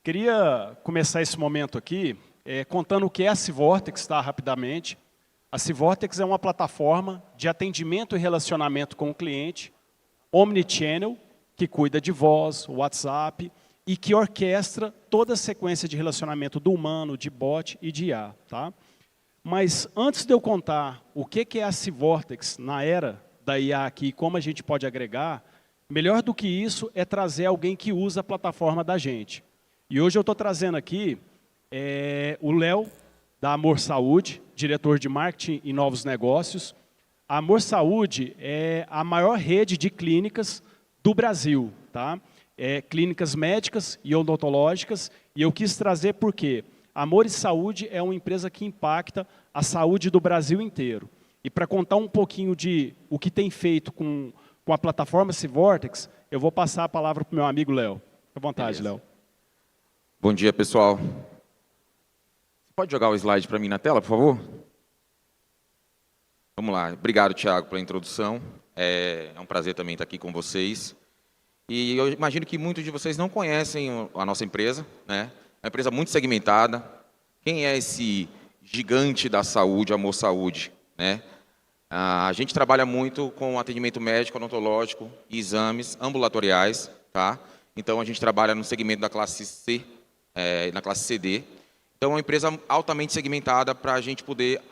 Queria começar esse momento aqui contando o que é a Civortex, tá, rapidamente. A Civortex é uma plataforma de atendimento e relacionamento com o cliente, omnichannel, que cuida de voz, WhatsApp, e que orquestra toda a sequência de relacionamento do humano, de bot e de IA. Tá? Mas antes de eu contar o que é a Civortex na era da IA aqui e como a gente pode agregar, melhor do que isso é trazer alguém que usa a plataforma da gente. E hoje eu estou trazendo aqui o Léo, da Amor Saúde, diretor de marketing e novos negócios. A Amor Saúde é a maior rede de clínicas do Brasil, tá? Clínicas médicas e odontológicas, e eu quis trazer porque Amor e Saúde é uma empresa que impacta a saúde do Brasil inteiro. E para contar um pouquinho de o que tem feito com a plataforma Civortex, eu vou passar a palavra para o meu amigo Léo. Fique à vontade, Léo. Bom dia, pessoal. Você pode jogar o slide para mim na tela, por favor? Vamos lá. Obrigado, Thiago, pela introdução. É um prazer também estar aqui com vocês. E eu imagino que muitos de vocês não conhecem a nossa empresa, né? É uma empresa muito segmentada. Quem é esse gigante da saúde, Amor Saúde, né? A gente trabalha muito com atendimento médico, odontológico e exames ambulatoriais, tá? Então, a gente trabalha no segmento da classe C, na classe CD. Então, é uma empresa altamente segmentada para a gente poder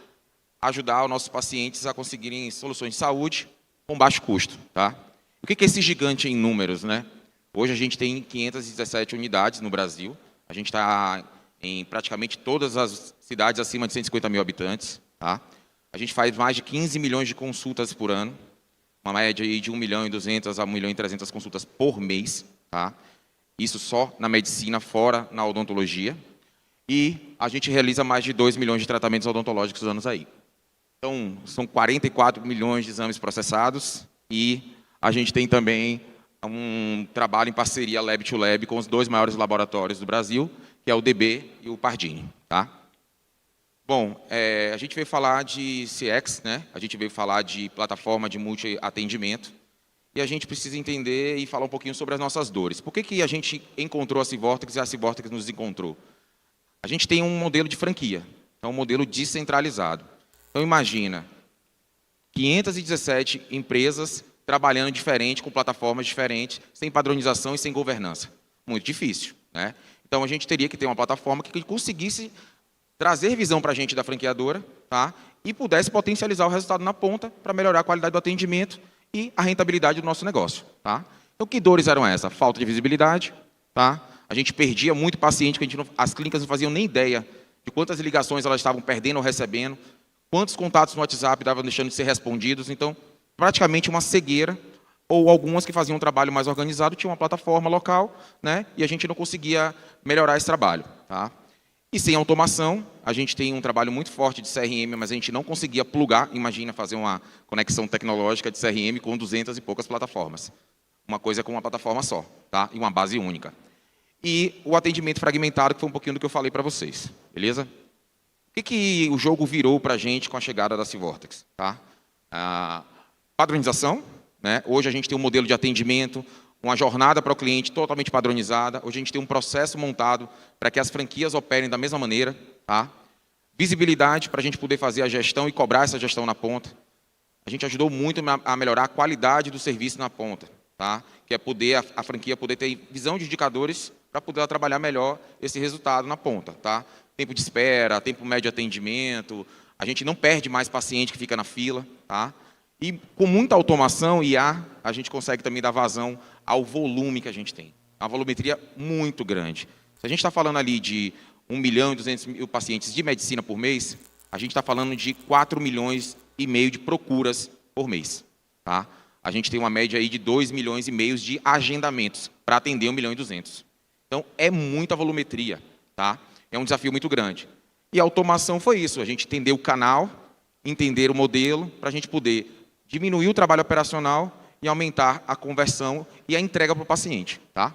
ajudar os nossos pacientes a conseguirem soluções de saúde com baixo custo, tá? O que é esse gigante em números, né? Hoje a gente tem 517 unidades no Brasil. A gente está em praticamente todas as cidades acima de 150 mil habitantes, tá? A gente faz mais de 15 milhões de consultas por ano, uma média de 1 milhão e 200 a 1 milhão e 300 consultas por mês, tá? Isso só na medicina, fora na odontologia. E a gente realiza mais de 2 milhões de tratamentos odontológicos anos aí. Então, são 44 milhões de exames processados e a gente tem também um trabalho em parceria Lab to Lab com os dois maiores laboratórios do Brasil, que é o DB e o Pardini. Tá? Bom, a gente veio falar de CX, né? A gente veio falar de plataforma de multi-atendimento e a gente precisa entender e falar um pouquinho sobre as nossas dores. Por que a gente encontrou a Civortex e a Civortex nos encontrou? A gente tem um modelo de franquia, é um modelo descentralizado. Então, imagina, 517 empresas trabalhando diferente, com plataformas diferentes, sem padronização e sem governança. Muito difícil, né? Então, a gente teria que ter uma plataforma que conseguisse trazer visão para a gente da franqueadora, tá? E pudesse potencializar o resultado na ponta para melhorar a qualidade do atendimento e a rentabilidade do nosso negócio. Tá? Então, que dores eram essas? Falta de visibilidade, tá? A gente perdia muito paciente, que as clínicas não faziam nem ideia de quantas ligações elas estavam perdendo ou recebendo, quantos contatos no WhatsApp estavam deixando de ser respondidos. Então, praticamente uma cegueira, ou algumas que faziam um trabalho mais organizado, tinham uma plataforma local, né? E a gente não conseguia melhorar esse trabalho. Tá? E sem automação, a gente tem um trabalho muito forte de CRM, mas a gente não conseguia plugar, imagina fazer uma conexão tecnológica de CRM com 200 e poucas plataformas. Uma coisa com uma plataforma só, tá? E uma base única. E o atendimento fragmentado, que foi um pouquinho do que eu falei para vocês, beleza? O que o jogo virou para a gente com a chegada da Civortex? Tá? Padronização, né? Hoje a gente tem um modelo de atendimento, uma jornada para o cliente totalmente padronizada. Hoje a gente tem um processo montado para que as franquias operem da mesma maneira. Tá? Visibilidade para a gente poder fazer a gestão e cobrar essa gestão na ponta. A gente ajudou muito a melhorar a qualidade do serviço na ponta. Tá? Que é poder a franquia poder ter visão de indicadores para poder trabalhar melhor esse resultado na ponta. Tá? Tempo de espera, tempo médio de atendimento. A gente não perde mais paciente que fica na fila. Tá? E com muita automação e IA, a gente consegue também dar vazão ao volume que a gente tem. Uma volumetria muito grande. Se a gente está falando ali de 1 milhão e 200 mil pacientes de medicina por mês, a gente está falando de 4 milhões e meio de procuras por mês. Tá? A gente tem uma média aí de 2 milhões e meio de agendamentos para atender 1 milhão e 200. Então, é muita volumetria. Tá? É um desafio muito grande. E a automação foi isso, a gente entender o canal, entender o modelo, para a gente poder diminuir o trabalho operacional e aumentar a conversão e a entrega para o paciente. Tá?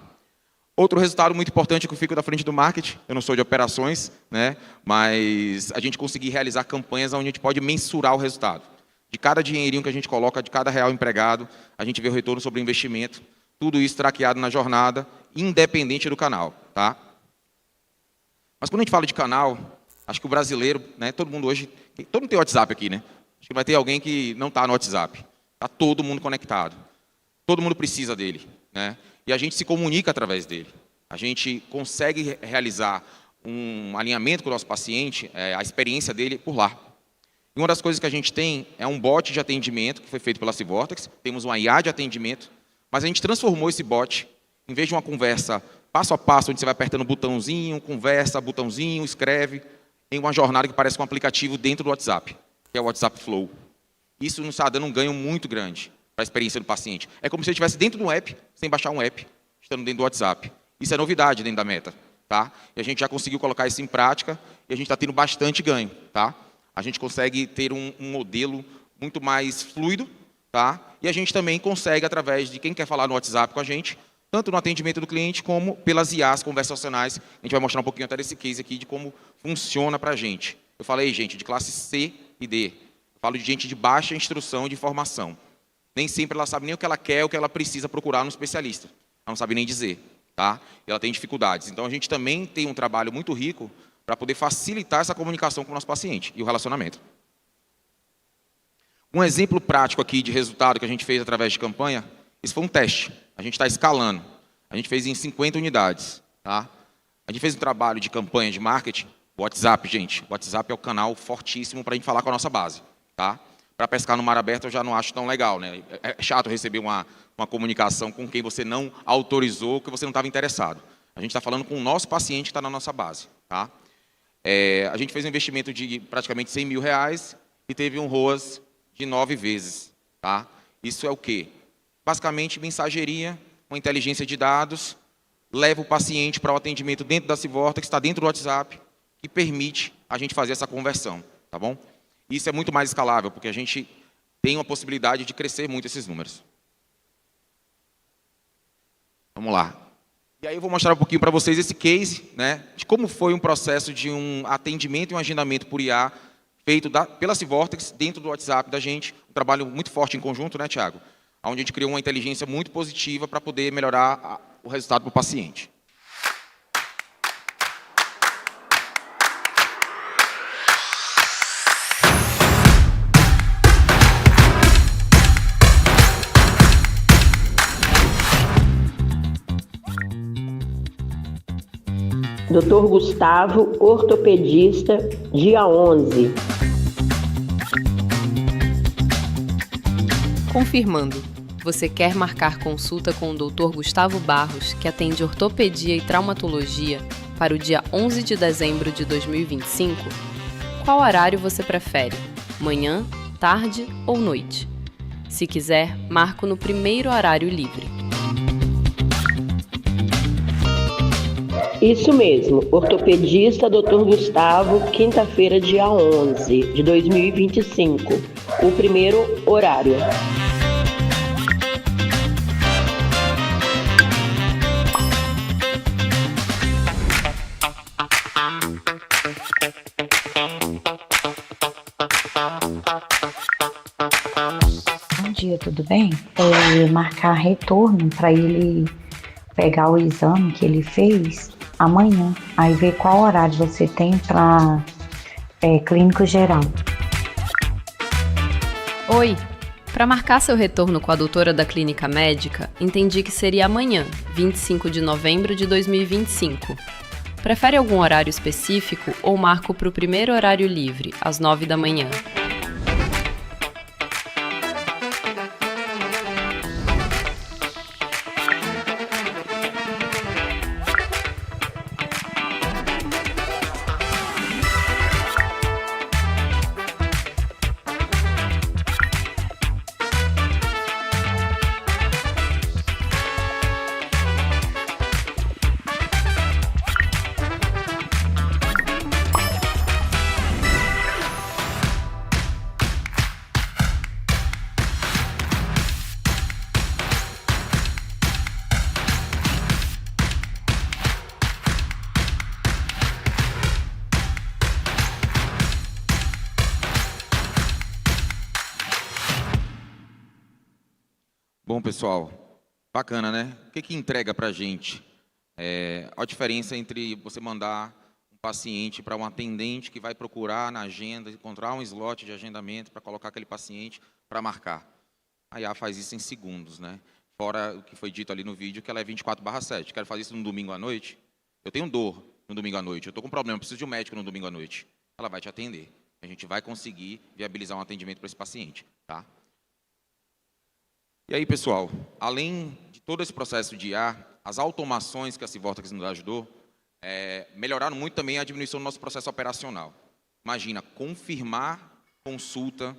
Outro resultado muito importante que eu fico da frente do marketing, eu não sou de operações, né, mas a gente conseguir realizar campanhas onde a gente pode mensurar o resultado. De cada dinheirinho que a gente coloca, de cada real empregado, a gente vê o retorno sobre o investimento, tudo isso traqueado na jornada, independente do canal. Tá? Mas quando a gente fala de canal, acho que o brasileiro, né, todo mundo hoje, todo mundo tem WhatsApp aqui, né? Acho que vai ter alguém que não está no WhatsApp. Está todo mundo conectado. Todo mundo precisa dele, né? E a gente se comunica através dele. A gente consegue realizar um alinhamento com o nosso paciente, a experiência dele por lá. E uma das coisas que a gente tem é um bot de atendimento, que foi feito pela Civortex, temos uma IA de atendimento, mas a gente transformou esse bot, em vez de uma conversa passo a passo, onde você vai apertando botãozinho, conversa, botãozinho, escreve, em uma jornada que parece um aplicativo dentro do WhatsApp, que é o WhatsApp Flow. Isso nos está dando um ganho muito grande para a experiência do paciente. É como se ele estivesse dentro de um app, sem baixar um app, estando dentro do WhatsApp. Isso é novidade dentro da Meta, tá? E a gente já conseguiu colocar isso em prática e a gente está tendo bastante ganho, tá? A gente consegue ter um modelo muito mais fluido, tá? E a gente também consegue, através de quem quer falar no WhatsApp com a gente, tanto no atendimento do cliente como pelas IAs conversacionais. A gente vai mostrar um pouquinho até desse case aqui de como funciona para a gente. Eu falei, gente, de classe C e D. Eu falo de gente de baixa instrução e de formação. Nem sempre ela sabe nem o que ela quer, o que ela precisa procurar no especialista. Ela não sabe nem dizer, tá? E ela tem dificuldades. Então, a gente também tem um trabalho muito rico para poder facilitar essa comunicação com o nosso paciente e o relacionamento. Um exemplo prático aqui de resultado que a gente fez através de campanha, isso foi um teste. A gente está escalando. A gente fez em 50 unidades, tá? A gente fez um trabalho de campanha de marketing. O WhatsApp, gente. O WhatsApp é o canal fortíssimo para a gente falar com a nossa base, tá? Para pescar no mar aberto eu já não acho tão legal, né? É chato receber uma comunicação com quem você não autorizou, que você não estava interessado. A gente está falando com o nosso paciente que está na nossa base, tá? A gente fez um investimento de praticamente R$100 mil e teve um ROAS de 9 vezes, tá? Isso é o quê? Basicamente, mensageria, uma inteligência de dados, leva o paciente para o atendimento dentro da Civortex, que está dentro do WhatsApp, que permite a gente fazer essa conversão, tá bom? Isso é muito mais escalável, porque a gente tem uma possibilidade de crescer muito esses números. Vamos lá. E aí eu vou mostrar um pouquinho para vocês esse case, né, de como foi um processo de um atendimento e um agendamento por IA feito pela Civortex dentro do WhatsApp da gente. Um trabalho muito forte em conjunto, né, Thiago? Onde a gente criou uma inteligência muito positiva para poder melhorar o resultado para o paciente. Dr. Gustavo, ortopedista, dia 11. Confirmando. Você quer marcar consulta com o Dr. Gustavo Barros, que atende ortopedia e traumatologia, para o dia 11 de dezembro de 2025? Qual horário você prefere? Manhã, tarde ou noite? Se quiser, marco no primeiro horário livre. Isso mesmo, ortopedista Dr. Gustavo, quinta-feira, dia 11 de 2025, o primeiro horário. Bom dia, tudo bem? Marcar retorno para ele pegar o exame que ele fez amanhã. Aí ver qual horário você tem para clínico geral. Oi! Para marcar seu retorno com a doutora da clínica médica, entendi que seria amanhã, 25 de novembro de 2025. Prefere algum horário específico ou marco para o primeiro horário livre, às 9 da manhã? Bom, pessoal, bacana, né? O que entrega para a gente? A diferença entre você mandar um paciente para um atendente que vai procurar na agenda, encontrar um slot de agendamento para colocar aquele paciente para marcar. A IA faz isso em segundos, né? Fora o que foi dito ali no vídeo, que ela é 24/7. Quero fazer isso no domingo à noite. Eu tenho dor no domingo à noite, eu estou com problema, preciso de um médico no domingo à noite. Ela vai te atender. A gente vai conseguir viabilizar um atendimento para esse paciente, tá? E aí, pessoal, além de todo esse processo de IA, as automações que a Civortex nos ajudou, melhoraram muito também a diminuição do nosso processo operacional. Imagina, confirmar consulta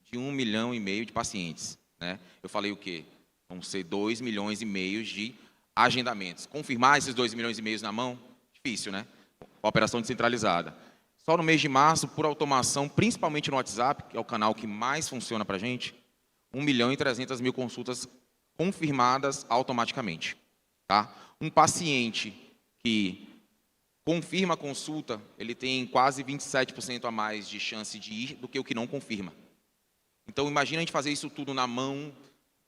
de 1,5 milhão de pacientes, né? Eu falei o quê? Vão ser 2,5 milhões de agendamentos. Confirmar esses 2,5 milhões na mão, difícil, né? Operação descentralizada. Só no mês de março, por automação, principalmente no WhatsApp, que é o canal que mais funciona para a gente, 1.300.000 consultas confirmadas automaticamente. Tá? Um paciente que confirma a consulta, ele tem quase 27% a mais de chance de ir do que o que não confirma. Então, imagina a gente fazer isso tudo na mão,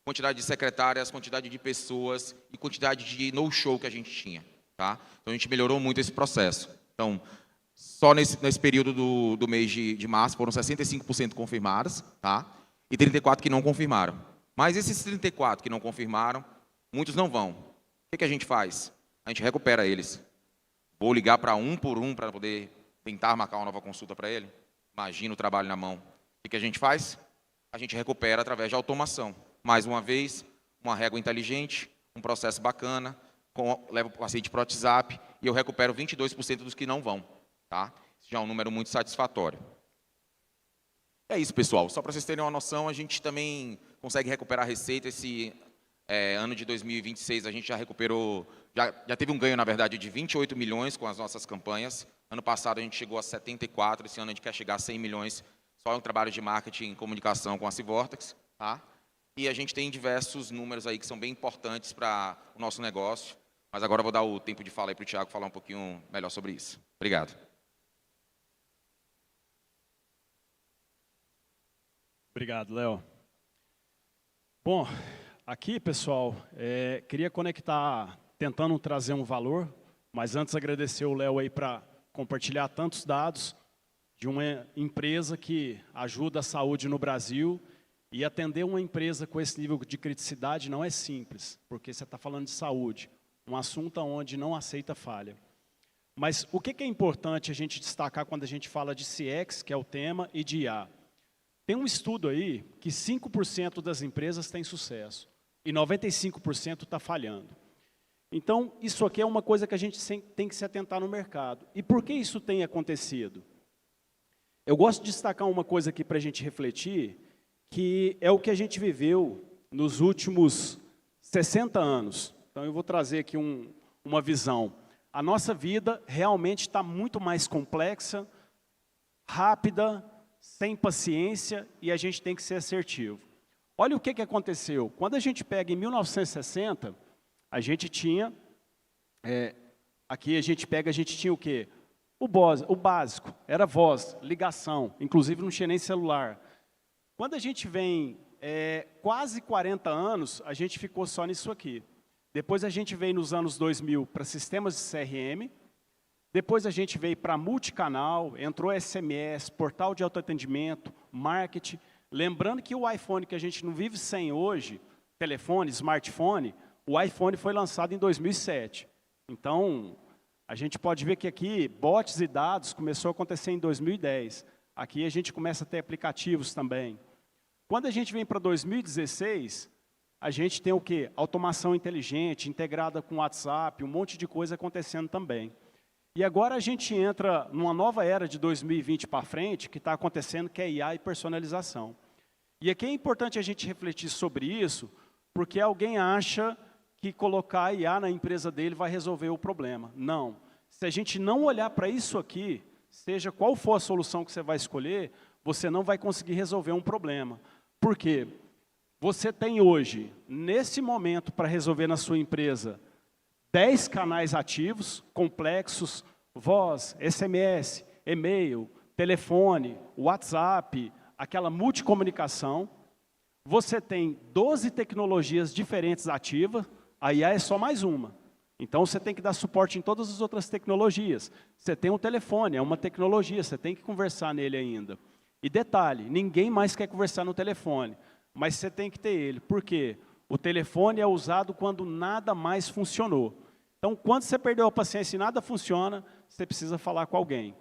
quantidade de secretárias, quantidade de pessoas e quantidade de no-show que a gente tinha. Tá? Então, a gente melhorou muito esse processo. Então, só nesse período do mês de março, foram 65% confirmadas, tá? E 34% que não confirmaram. Mas esses 34% que não confirmaram, muitos não vão. O que a gente faz? A gente recupera eles. Vou ligar para um por um para poder tentar marcar uma nova consulta para ele. Imagina o trabalho na mão. O que a gente faz? A gente recupera através de automação. Mais uma vez, uma régua inteligente, um processo bacana, leva o paciente para o WhatsApp e eu recupero 22% dos que não vão. Tá? Isso já é um número muito satisfatório. É isso, pessoal. Só para vocês terem uma noção, a gente também consegue recuperar a receita. Esse ano de 2026, a gente já recuperou, já teve um ganho, na verdade, de 28 milhões com as nossas campanhas. Ano passado, a gente chegou a 74, esse ano a gente quer chegar a 100 milhões, só um trabalho de marketing e comunicação com a Civortex. Tá? E a gente tem diversos números aí que são bem importantes para o nosso negócio. Mas agora eu vou dar o tempo de fala aí para o Thiago falar um pouquinho melhor sobre isso. Obrigado. Obrigado, Léo. Bom, aqui, pessoal, queria conectar, tentando trazer um valor, mas antes agradecer o Léo aí para compartilhar tantos dados de uma empresa que ajuda a saúde no Brasil, e atender uma empresa com esse nível de criticidade não é simples, porque você está falando de saúde, um assunto onde não aceita falha. Mas o que é importante a gente destacar quando a gente fala de CX, que é o tema, e de IA? Tem um estudo aí que 5% das empresas têm sucesso e 95% está falhando. Então, isso aqui é uma coisa que a gente tem que se atentar no mercado. E por que isso tem acontecido? Eu gosto de destacar uma coisa aqui para a gente refletir, que é o que a gente viveu nos últimos 60 anos. Então, eu vou trazer aqui uma visão. A nossa vida realmente está muito mais complexa, rápida, sem paciência, e a gente tem que ser assertivo. Olha o que aconteceu. Quando a gente pega em 1960, a gente tinha, aqui a gente tinha o quê? O básico, era voz, ligação, inclusive não tinha nem celular. Quando a gente vem quase 40 anos, a gente ficou só nisso aqui. Depois a gente veio nos anos 2000 para sistemas de CRM, depois a gente veio para multicanal, entrou SMS, portal de autoatendimento, marketing. Lembrando que o iPhone que a gente não vive sem hoje, telefone, smartphone, o iPhone foi lançado em 2007. Então, a gente pode ver que aqui, bots e dados começou a acontecer em 2010. Aqui a gente começa a ter aplicativos também. Quando a gente vem para 2016, a gente tem o quê? Automação inteligente, integrada com o WhatsApp, um monte de coisa acontecendo também. E agora a gente entra numa nova era de 2020 para frente, que está acontecendo, que é IA e personalização. E aqui é importante a gente refletir sobre isso, porque alguém acha que colocar a IA na empresa dele vai resolver o problema. Não. Se a gente não olhar para isso aqui, seja qual for a solução que você vai escolher, você não vai conseguir resolver um problema. Por quê? Você tem hoje, nesse momento, para resolver na sua empresa, 10 canais ativos, complexos, voz, SMS, e-mail, telefone, WhatsApp, aquela multicomunicação. Você tem 12 tecnologias diferentes ativas, a IA é só mais uma. Então, você tem que dar suporte em todas as outras tecnologias. Você tem um telefone, é uma tecnologia, você tem que conversar nele ainda. E detalhe, ninguém mais quer conversar no telefone, mas você tem que ter ele. Por quê? O telefone é usado quando nada mais funcionou. Então, quando você perdeu a paciência e nada funciona, você precisa falar com alguém.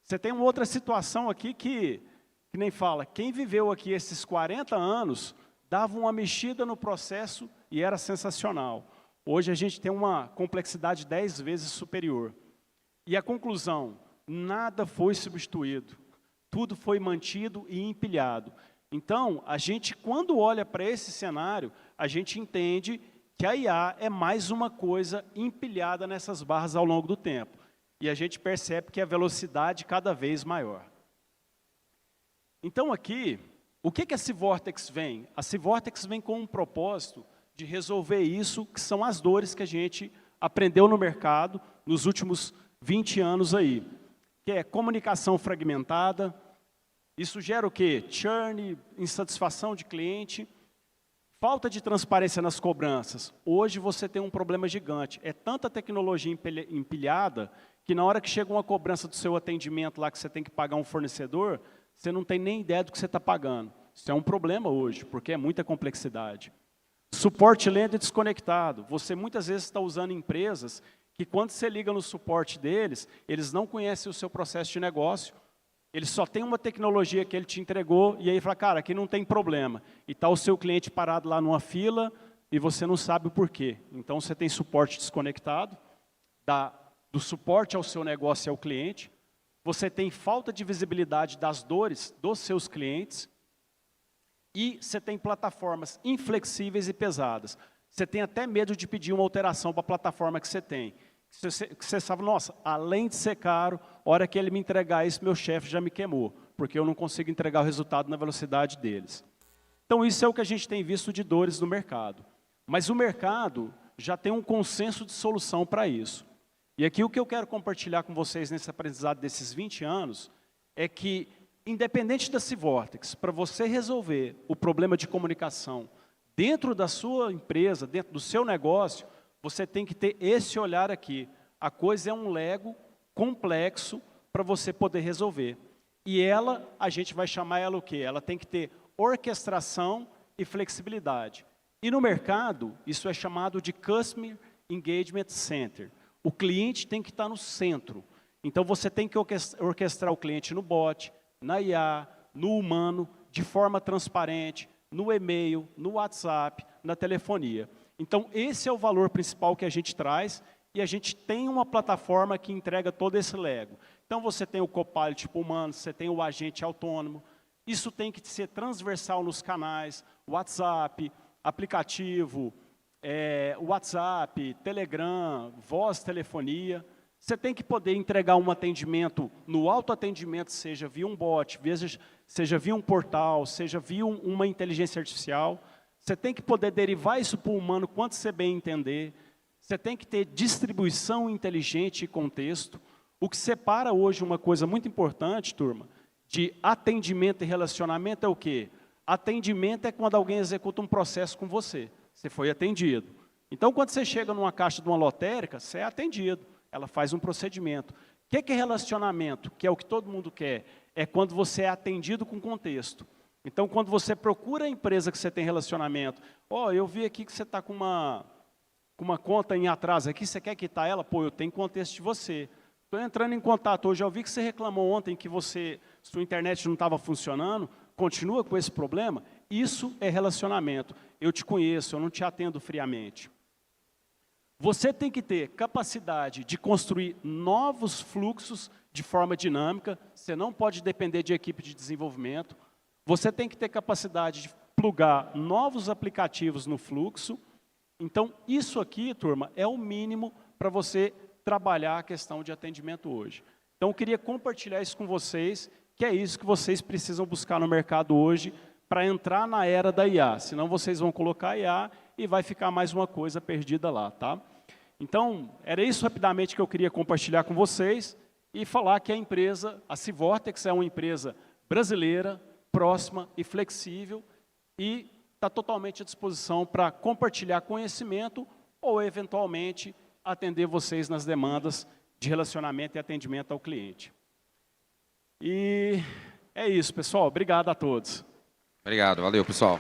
Você tem uma outra situação aqui que nem fala, quem viveu aqui esses 40 anos, dava uma mexida no processo e era sensacional. Hoje a gente tem uma complexidade 10 vezes superior. E a conclusão, nada foi substituído. Tudo foi mantido e empilhado. Então, a gente, quando olha para esse cenário, a gente entende que a IA é mais uma coisa empilhada nessas barras ao longo do tempo. E a gente percebe que a velocidade cada vez maior. Então, aqui, o que a Civortex vem? A Civortex vem com um propósito de resolver isso, que são as dores que a gente aprendeu no mercado nos últimos 20 anos aí, que é comunicação fragmentada. Isso gera o quê? Churn, insatisfação de cliente, falta de transparência nas cobranças. Hoje você tem um problema gigante. É tanta tecnologia empilhada que na hora que chega uma cobrança do seu atendimento lá que você tem que pagar um fornecedor, você não tem nem ideia do que você está pagando. Isso é um problema hoje, porque é muita complexidade. Suporte lento e desconectado. Você muitas vezes está usando empresas que quando você liga no suporte deles, eles não conhecem o seu processo de negócio, ele só tem uma tecnologia que ele te entregou e aí fala, cara, aqui não tem problema. E está o seu cliente parado lá numa fila e você não sabe o porquê. Então, você tem suporte desconectado, do suporte ao seu negócio e ao cliente. Você tem falta de visibilidade das dores dos seus clientes. E você tem plataformas inflexíveis e pesadas. Você tem até medo de pedir uma alteração para a plataforma que você tem. Você sabe, nossa, além de ser caro, a hora que ele me entregar isso, meu chefe já me queimou, porque eu não consigo entregar o resultado na velocidade deles. Então, isso é o que a gente tem visto de dores no mercado. Mas o mercado já tem um consenso de solução para isso. E aqui o que eu quero compartilhar com vocês nesse aprendizado desses 20 anos é que, independente da Civortex, para você resolver o problema de comunicação dentro da sua empresa, dentro do seu negócio, você tem que ter esse olhar aqui. A coisa é um Lego complexo para você poder resolver. E ela, a gente vai chamar ela o quê? Ela tem que ter orquestração e flexibilidade. E no mercado, isso é chamado de Customer Engagement Center. O cliente tem que estar no centro. Então, você tem que orquestrar o cliente no bot, na IA, no humano, de forma transparente, no e-mail, no WhatsApp, na telefonia. Então, esse é o valor principal que a gente traz e a gente tem uma plataforma que entrega todo esse Lego. Então, você tem o Copilot humano, você tem o agente autônomo. Isso tem que ser transversal nos canais, WhatsApp, aplicativo, WhatsApp, Telegram, voz, telefonia. Você tem que poder entregar um atendimento no autoatendimento, seja via um bot, seja via um portal, seja via uma inteligência artificial. Você tem que poder derivar isso para o humano quanto você bem entender. Você tem que ter distribuição inteligente e contexto. O que separa hoje uma coisa muito importante, turma, de atendimento e relacionamento é o quê? Atendimento é quando alguém executa um processo com você. Você foi atendido. Então, quando você chega numa caixa de uma lotérica, você é atendido. Ela faz um procedimento. O que é relacionamento? Que é o que todo mundo quer. É quando você é atendido com contexto. Então, quando você procura a empresa que você tem relacionamento, eu vi aqui que você está com uma conta em atraso aqui, você quer quitar ela? Pô, eu tenho contexto de você. Estou entrando em contato hoje, eu vi que você reclamou ontem que sua internet não estava funcionando, continua com esse problema? Isso é relacionamento. Eu te conheço, eu não te atendo friamente. Você tem que ter capacidade de construir novos fluxos de forma dinâmica, você não pode depender de equipe de desenvolvimento, você tem que ter capacidade de plugar novos aplicativos no fluxo. Então, isso aqui, turma, é o mínimo para você trabalhar a questão de atendimento hoje. Então, eu queria compartilhar isso com vocês, que é isso que vocês precisam buscar no mercado hoje para entrar na era da IA. Senão, vocês vão colocar IA e vai ficar mais uma coisa perdida lá, tá? Então, era isso rapidamente que eu queria compartilhar com vocês e falar que a Civortex é uma empresa brasileira, próxima e flexível e está totalmente à disposição para compartilhar conhecimento ou, eventualmente, atender vocês nas demandas de relacionamento e atendimento ao cliente. E é isso, pessoal. Obrigado a todos. Obrigado, valeu, pessoal.